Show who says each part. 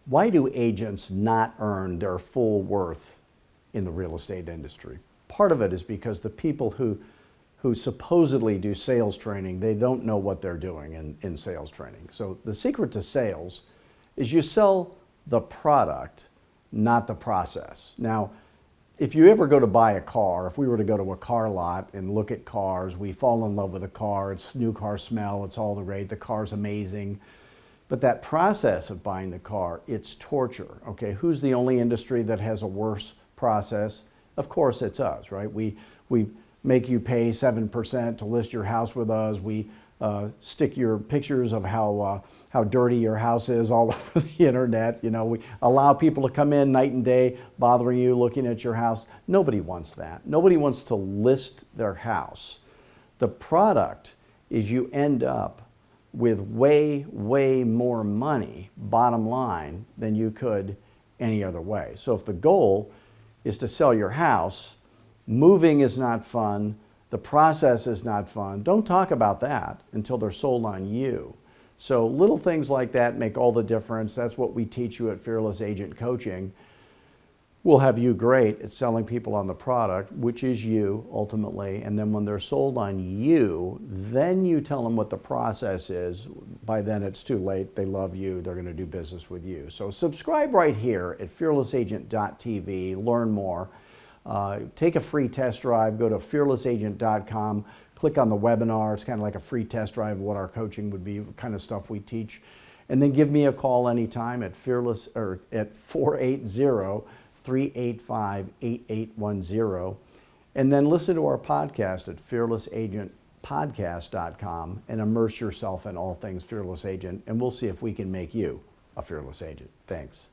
Speaker 1: Why do agents not earn their full worth in the real estate industry? Part of it is because the people who supposedly do sales training, they don't know what they're doing in sales training. So the secret to sales is you sell the product, not the process. Now, if you ever go to buy a car, if we were to go to a car lot and look at cars, we fall in love with a car, it's new car smell, it's all the rage, the car's amazing. But that process of buying the car, it's torture, okay? Who's the only industry that has a worse process? Of course it's us, right? We make you pay 7% to list your house with us. We stick your pictures of how dirty your house is all over the internet. You know, we allow people to come in night and day, bothering you, looking at your house. Nobody wants that. Nobody wants to list their house. The product is you end up with way, way more money, bottom line, than you could any other way. So if the goal is to sell your house, moving is not fun, the process is not fun, don't talk about that until they're sold on you. So little things like that make all the difference. That's what we teach you at Fearless Agent Coaching. We'll have you great at selling people on the product, which is you ultimately, and then when they're sold on you, then you tell them what the process is. By then it's too late. They love you. They're going to do business with you. So subscribe right here at fearlessagent.tv. Learn more. Take a free test drive. Go to fearlessagent.com. Click on the webinar. It's kind of like a free test drive of what our coaching would be, kind of stuff we teach. And then give me a call anytime at 480-385-8810. And then listen to our podcast at fearlessagentpodcast.com and immerse yourself in all things Fearless Agent. And we'll see if we can make you a fearless agent. Thanks.